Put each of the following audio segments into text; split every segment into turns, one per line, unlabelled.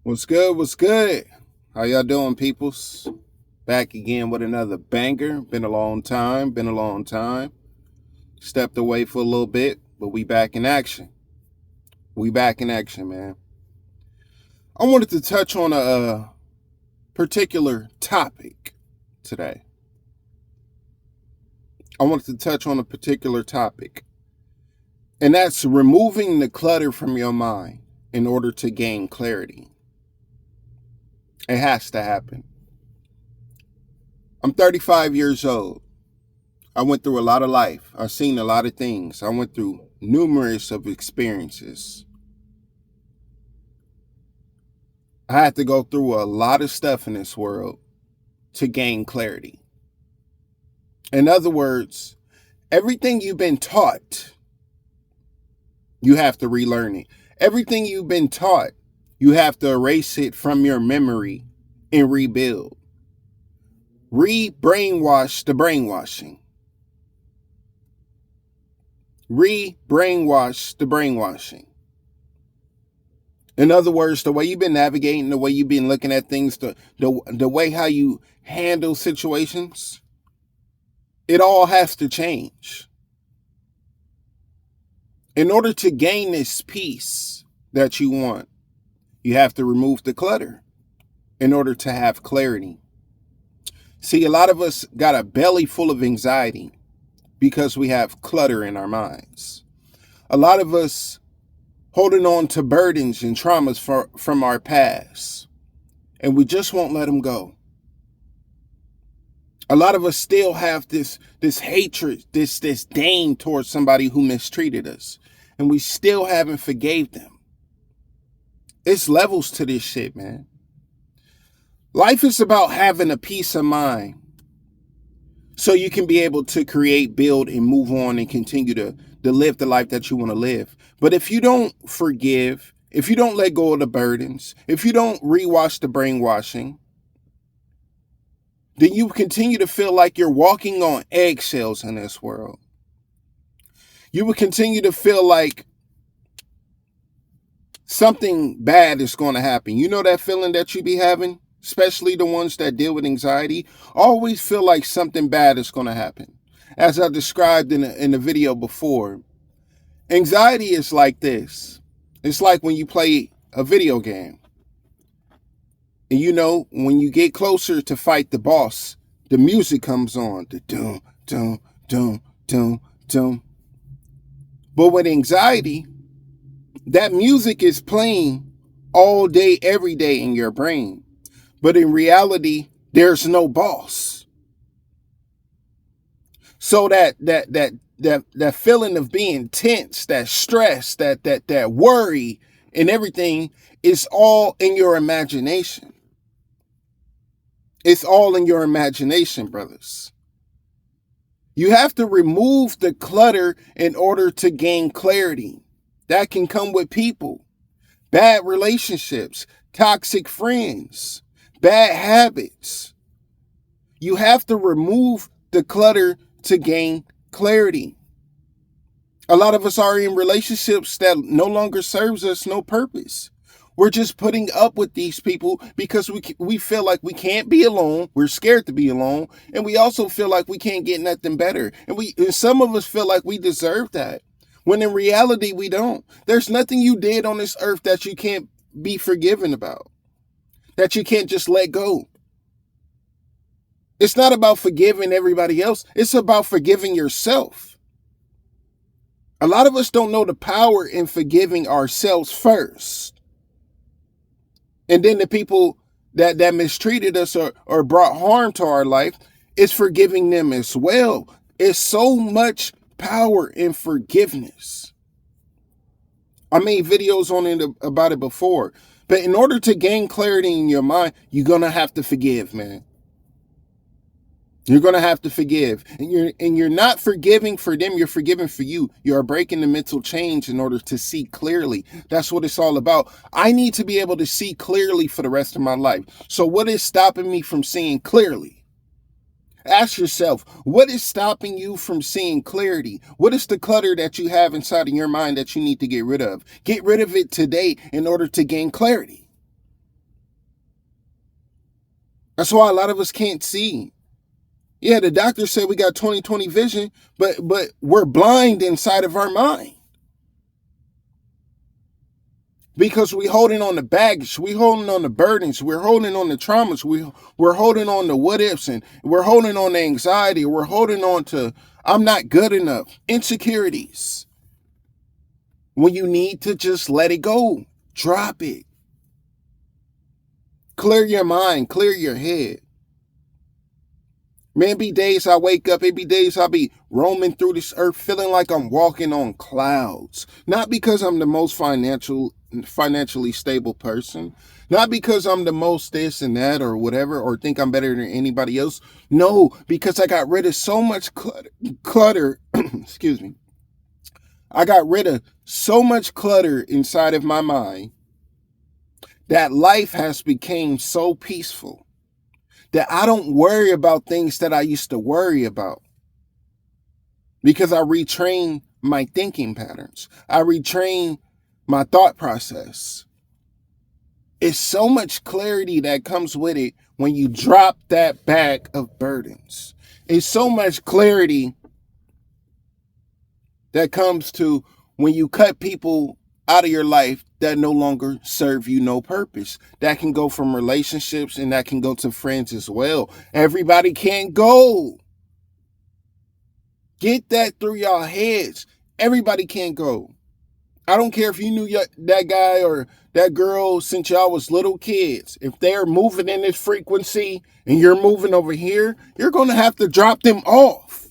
What's good? What's good? How y'all doing, peoples? Back again with another banger. Been a long time. Been a long time. Stepped away for a little bit, but we back in action. We back in action, man. I wanted to touch on a particular topic today. I wanted to touch on a particular topic, and that's removing the clutter from your mind in order to gain clarity. It has to happen. I'm 35 years old. I went through a lot of life. I've seen a lot of things. I went through numerous of experiences. I had to go through a lot of stuff in this world to gain clarity. In other words, everything you've been taught, you have to relearn it. Everything you've been taught, you have to erase it from your memory and rebuild. Re-brainwash the brainwashing. Re-brainwash the brainwashing. In other words, the way you've been navigating, the way you've been looking at things, the way how you handle situations, it all has to change. In order to gain this peace that you want, you have to remove the clutter in order to have clarity. See, a lot of us got a belly full of anxiety because we have clutter in our minds. A lot of us holding on to burdens and traumas from our past, and we just won't let them go. A lot of us still have this hatred, this disdain towards somebody who mistreated us, and we still haven't forgave them. It's levels to this shit, man. Life is about having a peace of mind so you can be able to create, build, and move on and continue to live the life that you want to live. But if you don't forgive, if you don't let go of the burdens, if you don't rewash the brainwashing, then you continue to feel like you're walking on eggshells in this world. You will continue to feel like something bad is going to happen. You know that feeling that you be having? Especially the ones that deal with anxiety, always feel like something bad is going to happen. As I described in the video before, anxiety is like this. It's like when you play a video game. And you know, when you get closer to fight the boss, the music comes on. The dum, dum, dum, dum, dum. But with anxiety, that music is playing all day, every day in your brain. But in reality, there's no boss. So that feeling of being tense, that stress, that worry and everything is all in your imagination. It's all in your imagination, brothers. You have to remove the clutter in order to gain clarity. That can come with people, bad relationships, toxic friends, bad habits. You have to remove the clutter to gain clarity. A lot of us are in relationships that no longer serves us no purpose. We're just putting up with these people because we feel like we can't be alone. We're scared to be alone. And we also feel like we can't get nothing better. And some of us feel like we deserve that. When in reality, we don't. There's nothing you did on this earth that you can't be forgiven about, that you can't just let go. It's not about forgiving everybody else. It's about forgiving yourself. A lot of us don't know the power in forgiving ourselves first. And then the people that mistreated us or brought harm to our life, is forgiving them as well. It's so much power in forgiveness. I made videos on it about it before. But in order to gain clarity in your mind, you're going to have to forgive, man. You're going to have to forgive. And you're not forgiving for them, you're forgiving for you. You're breaking the mental chains in order to see clearly. That's what it's all about. I need to be able to see clearly for the rest of my life. So what is stopping me from seeing clearly? Ask yourself, what is stopping you from seeing clarity? What is the clutter that you have inside of your mind that you need to get rid of? Get rid of it today in order to gain clarity. That's why a lot of us can't see. Yeah, the doctor said we got 20/20 vision, but we're blind inside of our mind. Because we holding on the baggage, we holding on the burdens, we're holding on the traumas, we're holding on the what ifs, and we're holding on the anxiety, we're holding on to I'm not good enough, insecurities. When you need to just let it go, drop it. Clear your mind, clear your head. Man, be days I wake up, it be days I be roaming through this earth feeling like I'm walking on clouds. Not because I'm the most financially stable person. Not because I'm the most this and that or whatever, or think I'm better than anybody else. No, because I got rid of so much clutter. Excuse me. I got rid of so much clutter inside of my mind that life has become so peaceful that I don't worry about things that I used to worry about because I retrain my thinking patterns. I retrain my thought process. It's so much clarity that comes with it when you drop that bag of burdens. It's so much clarity that comes to when you cut people out of your life that no longer serve you no purpose. That can go from relationships and that can go to friends as well. Everybody can't go. Get that through y'all heads. Everybody can't go. I don't care if you knew that guy or that girl since y'all was little kids. If they're moving in this frequency and you're moving over here, you're going to have to drop them off.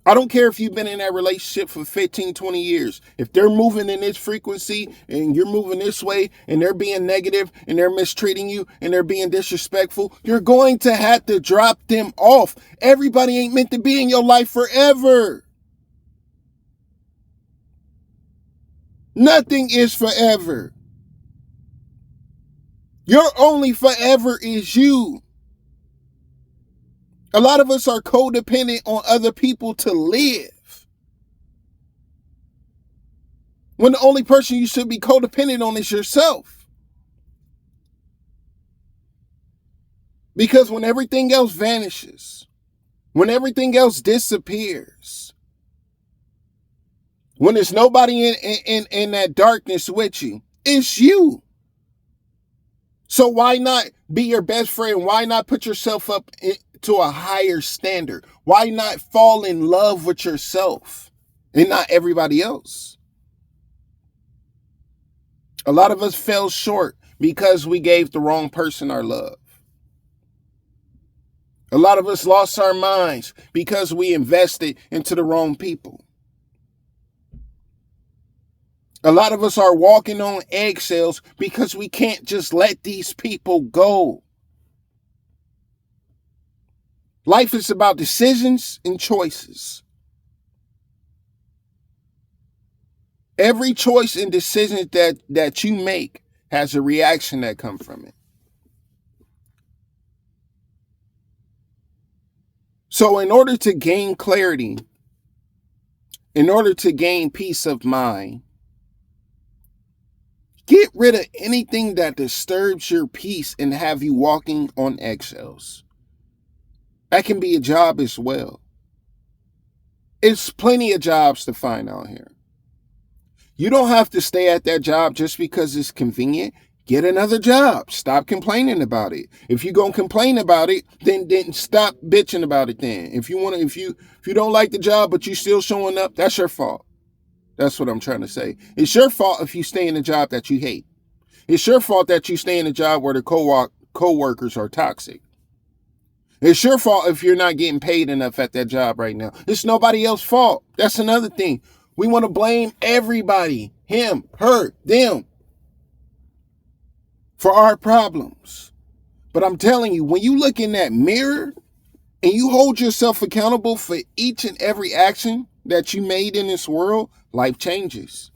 I don't care if you've been in that relationship for 15, 20 years. If they're moving in this frequency and you're moving this way and they're being negative and they're mistreating you and they're being disrespectful, you're going to have to drop them off. Everybody ain't meant to be in your life forever. Nothing is forever. Your only forever is you. A lot of us are codependent on other people to live. When the only person you should be codependent on is yourself. Because when everything else vanishes, when everything else disappears, when there's nobody in that darkness with you, it's you. So why not be your best friend? Why not put yourself up to a higher standard? Why not fall in love with yourself and not everybody else? A lot of us fell short because we gave the wrong person our love. A lot of us lost our minds because we invested into the wrong people. A lot of us are walking on eggshells because we can't just let these people go. Life is about decisions and choices. Every choice and decision that you make has a reaction that comes from it. So in order to gain clarity, in order to gain peace of mind, get rid of anything that disturbs your peace and have you walking on eggshells. That can be a job as well. It's plenty of jobs to find out here. You don't have to stay at that job just because it's convenient. Get another job. Stop complaining about it. If you're gonna complain about it, then stop bitching about it. Then, if you don't like the job but you still showing up, that's your fault. That's what I'm trying to say. It's your fault if you stay in a job that you hate. It's your fault that you stay in a job where the co-workers are toxic. It's your fault if you're not getting paid enough at that job right now. It's nobody else's fault. That's another thing. We want to blame everybody, him, her, them, for our problems. But I'm telling you, when you look in that mirror and you hold yourself accountable for each and every action that you made in this world, life changes.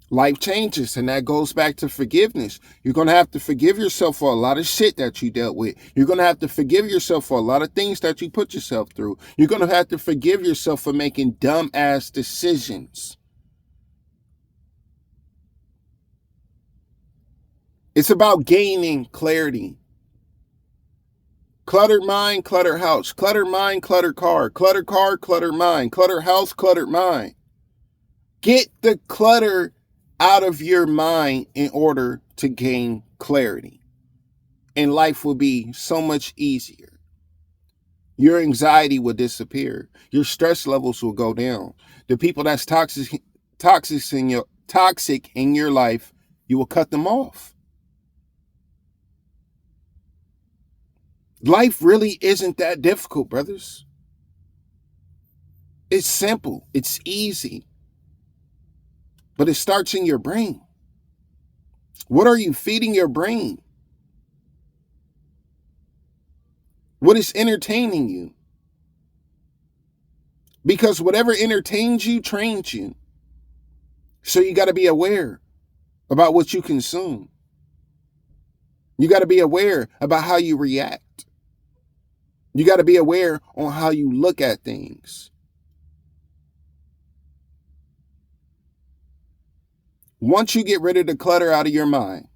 Life changes, and that goes back to forgiveness. You're going to have to forgive yourself for a lot of shit that you dealt with. You're going to have to forgive yourself for a lot of things that you put yourself through. You're going to have to forgive yourself for making dumb-ass decisions. It's about gaining clarity. Cluttered mind, cluttered house. Cluttered mind, cluttered car. Cluttered car, cluttered mind. Cluttered house, cluttered mind. Get the clutter out of your mind in order to gain clarity. And life will be so much easier. Your anxiety will disappear. Your stress levels will go down. The people that's toxic in your life, you will cut them off. Life really isn't that difficult, brothers. It's simple. It's easy. But it starts in your brain. What are you feeding your brain? What is entertaining you? Because whatever entertains you trains you. So you got to be aware about what you consume. You got to be aware about how you react. You got to be aware on how you look at things. Once you get rid of the clutter out of your mind,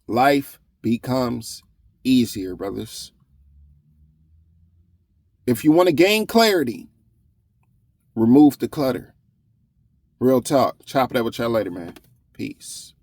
life becomes easier, brothers. If you want to gain clarity, remove the clutter. Real talk. Chop it up with y'all later, man. Peace.